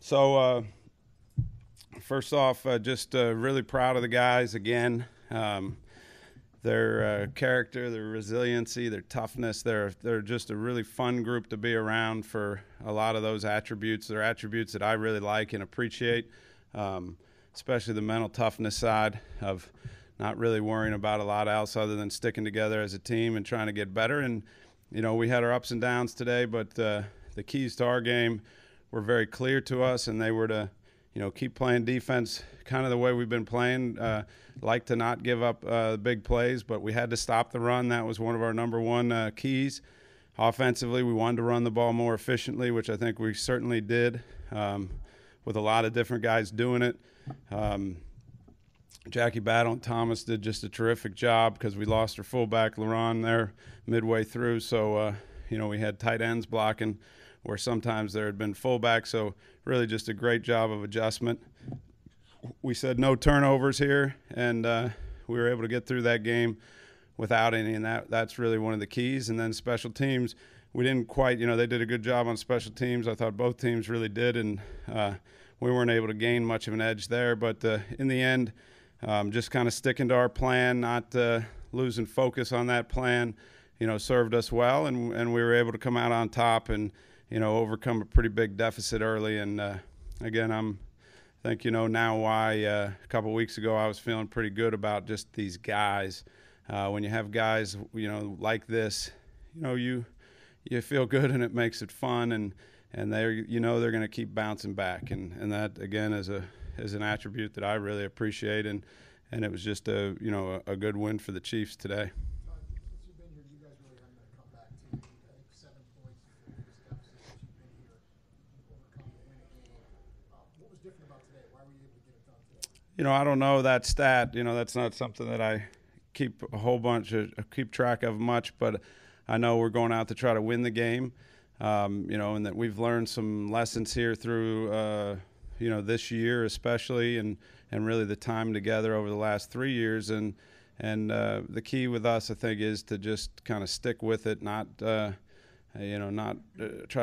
So, first off, just really proud of the guys again. Their character, their resiliency, their toughness. They're just a really fun group to be around for a lot of those attributes. They're attributes that I really like and appreciate, especially the mental toughness side of not really worrying about a lot else other than sticking together as a team and trying to get better. And, we had our ups and downs today, but the keys to our game were very clear to us, and they were to keep playing defense kind of the way we've been playing, like to not give up big plays, but we had to stop the run. That was one of our number one keys. Offensively, we wanted to run the ball more efficiently, which I think we certainly did, with a lot of different guys doing it. Jackie Battle and Thomas did just a terrific job because we lost our fullback, LaRon, there midway through. So, we had tight ends blocking where sometimes there had been fullbacks. So really just a great job of adjustment. We said no turnovers here, and we were able to get through that game without any, and that's really one of the keys. And then special teams, we didn't quite, they did a good job on special teams. I thought both teams really did, and we weren't able to gain much of an edge there. But in the end, just kind of sticking to our plan, not losing focus on that plan, served us well, and we were able to come out on top and, overcome a pretty big deficit early. And, again, I think now why a couple of weeks ago I was feeling pretty good about just these guys. When you have guys, like this, you feel good and it makes it fun, and they're they're going to keep bouncing back, and that again is an attribute that I really appreciate, and it was just a good win for the Chiefs today. Since you've been here, you guys really haven't had a comeback team. I think 7 points is the biggest deficit since you've been here. Overcome to win a game. What was different about today? Why were you able to get it done today? I don't know that stat. That's not something that I keep keep track of much, but I know we're going out to try to win the game. And that we've learned some lessons here through this year especially, and really the time together over the last 3 years. And the key with us, I think, is to just kind of stick with it, not try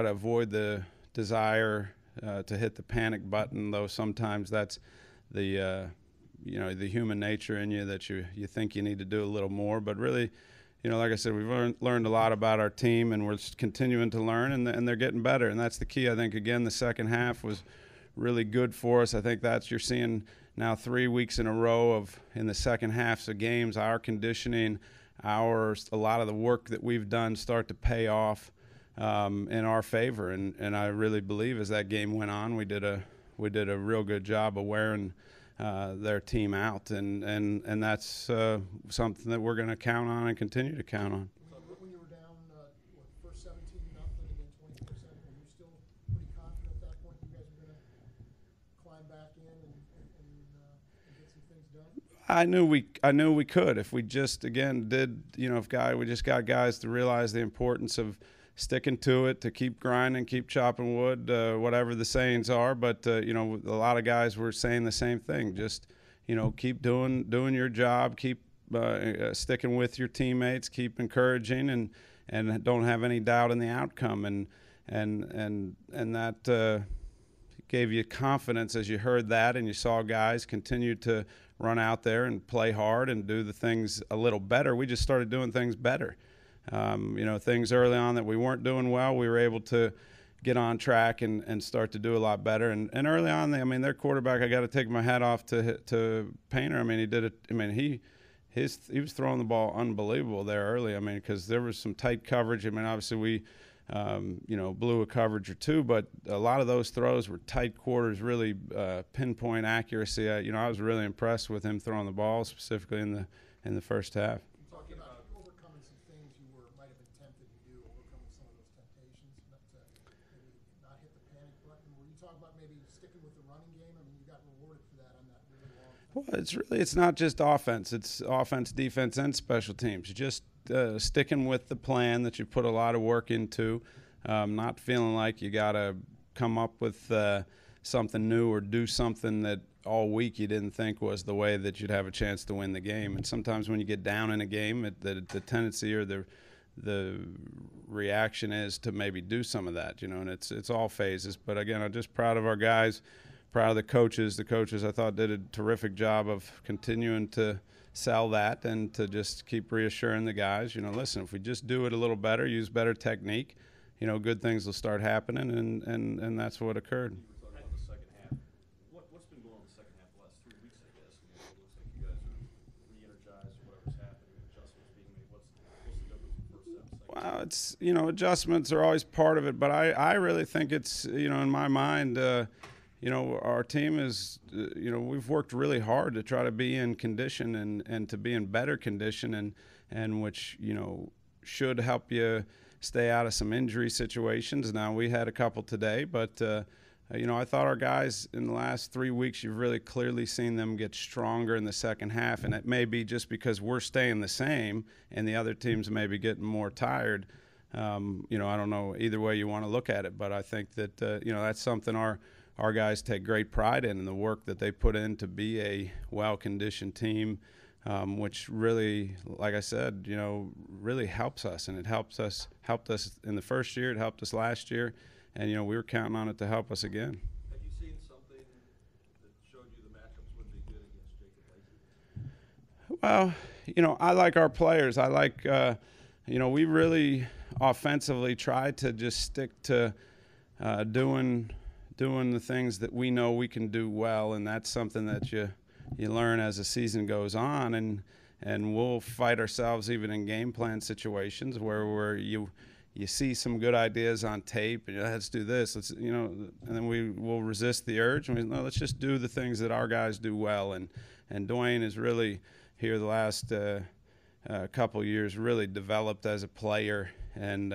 to avoid the desire to hit the panic button, though sometimes that's the human nature in you that you think you need to do a little more. But really, like I said, we've learned a lot about our team, and we're continuing to learn, and they're getting better. And that's the key. I think, again, the second half was really good for us. I think you're seeing now 3 weeks in a row of in the second halves of games, our conditioning, a lot of the work that we've done start to pay off in our favor. And I really believe as that game went on, we did a real good job of wearing their team out, and that's something that we're going to count on and continue to count on. When you were down, first 17-0 and then 20%, were you still pretty confident at that point you guys were going to climb back in and get some things done? I knew we could if we just again did we just got guys to realize the importance of sticking to it, to keep grinding, keep chopping wood, whatever the sayings are. But a lot of guys were saying the same thing. Just keep doing your job, keep sticking with your teammates, keep encouraging, and don't have any doubt in the outcome. And that gave you confidence as you heard that, and you saw guys continue to run out there and play hard and do the things a little better. We just started doing things better. Things early on that we weren't doing well, we were able to get on track and start to do a lot better. And early on, their quarterback, I got to take my hat off to Painter. He did it. He was throwing the ball unbelievable there early. Because there was some tight coverage. Obviously we, blew a coverage or two, but a lot of those throws were tight quarters, really pinpoint accuracy. I was really impressed with him throwing the ball, specifically in the first half. Talking about overcoming some things you might have been tempted to do, overcoming some of those temptations, maybe not hit the panic button. Were you talking about maybe sticking with the running game? You got rewarded for that on that really long Well, it's not just offense. It's offense, defense, and special teams. Just sticking with the plan that you put a lot of work into, not feeling like you got to come up with something new or do something that all week you didn't think was the way that you'd have a chance to win the game. And sometimes when you get down in a game, the tendency or the reaction is to maybe do some of that, and it's all phases. But again, I'm just proud of our guys, proud of the coaches. The coaches, I thought, did a terrific job of continuing to sell that and to just keep reassuring the guys, listen, if we just do it a little better, use better technique, good things will start happening, and that's what occurred. What's been going on in the second half the last 3 weeks, I guess? It looks like you guys are re-energized or whatever's happening, adjustments being made. What's the difference in first half, second half? Well, it's, adjustments are always part of it, but I really think it's, in my mind, our team is, we've worked really hard to try to be in condition and to be in better condition and which, should help you stay out of some injury situations. Now, we had a couple today, but, I thought our guys in the last 3 weeks, you've really clearly seen them get stronger in the second half, and it may be just because we're staying the same and the other teams may be getting more tired. I don't know either way you want to look at it, but I think that, that's something our guys take great pride in the work that they put in to be a well-conditioned team, which really, like I said, really helps us. And it helped us in the first year. It helped us last year. And, we were counting on it to help us again. Have you seen something that showed you the matchups would be good against Jacob Lacey? Well, I like our players. I like, we really offensively tried to just stick to doing the things that we know we can do well, and that's something that you learn as the season goes on, and we'll fight ourselves even in game plan situations where you see some good ideas on tape and let's do this, and then we will resist the urge and let's just do the things that our guys do well, and Dwayne is really here the last couple years really developed as a player, and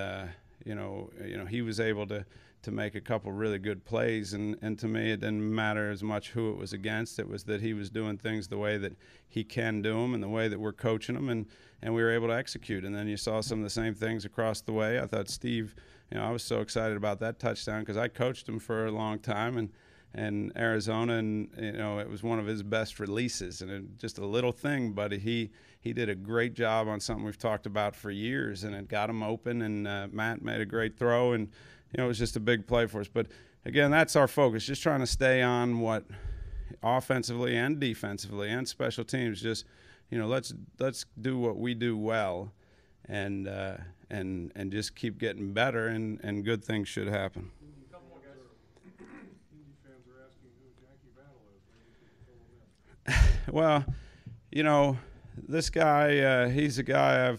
he was able to make a couple really good plays, and to me it didn't matter as much who it was against. It was that he was doing things the way that he can do them and the way that we're coaching them, and we were able to execute. And then you saw some of the same things across the way. I thought Steve, I was so excited about that touchdown because I coached him for a long time and Arizona, and it was one of his best releases, and just a little thing, but he did a great job on something we've talked about for years, and it got him open, and Matt made a great throw, and it was just a big play for us. But again, that's our focus, just trying to stay on what offensively and defensively and special teams, just let's do what we do well, and just keep getting better, and good things should happen. A couple more guys. Indy fans are asking who Jackie Battle is. Maybe you can fill them in. Well, this guy, he's a guy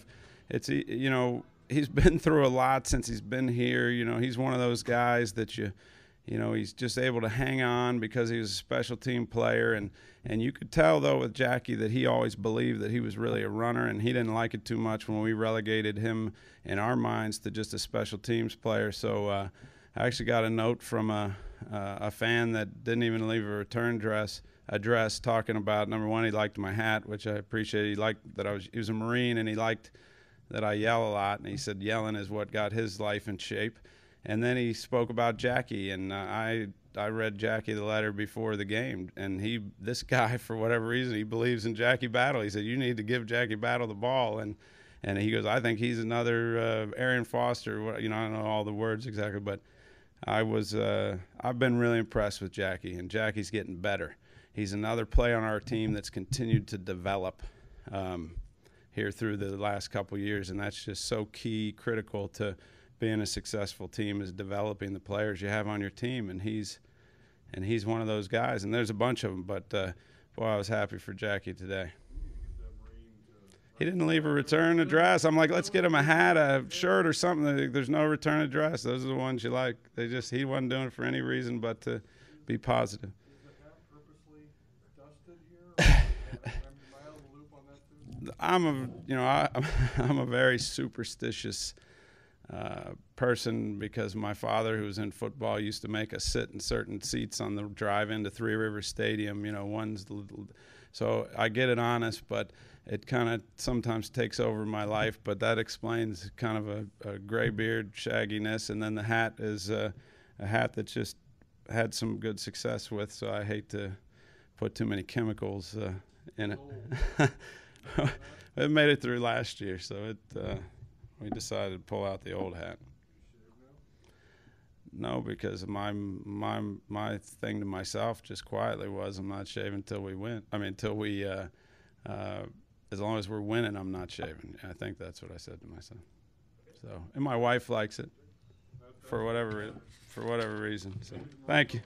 he's been through a lot since he's been here. He's one of those guys that he's just able to hang on because he was a special team player. And you could tell, though, with Jackie that he always believed that he was really a runner, and he didn't like it too much when we relegated him in our minds to just a special teams player. So I actually got a note from a fan that didn't even leave a return address talking about, number one, he liked my hat, which I appreciate. He liked that he was a Marine, and he liked that I yell a lot, and he said yelling is what got his life in shape. And then he spoke about Jackie, and I read Jackie the letter before the game, and this guy, for whatever reason, he believes in Jackie Battle. He said, you need to give Jackie Battle the ball, and he goes, I think he's another Arian Foster. I don't know all the words exactly, but I've been really impressed with Jackie, and Jackie's getting better. He's another player on our team that's continued to develop here through the last couple years, and that's just so key, critical to being a successful team, is developing the players you have on your team, and he's one of those guys, and there's a bunch of them, but boy, I was happy for Jackie today. He didn't leave a return address. I'm like, let's get him a hat, a shirt, or something. There's no return address. Those are the ones you like. He wasn't doing it for any reason but to be positive. Is the hat purposely dusted here? Am I out of the loop on that too? I'm a very superstitious person, because my father, who was in football, used to make us sit in certain seats on the drive into Three Rivers Stadium. So I get it honest, but it kind of sometimes takes over my life. But that explains kind of a gray beard, shagginess, and then the hat is a hat that just had some good success with. So I hate to put too many chemicals in it. It made it through last year, so we decided to pull out the old hat. No, because my thing to myself just quietly was I'm not shaving till we win. I mean, till we as long as we're winning, I'm not shaving. I think that's what I said to myself. So, and my wife likes it for whatever reason. So, thank you.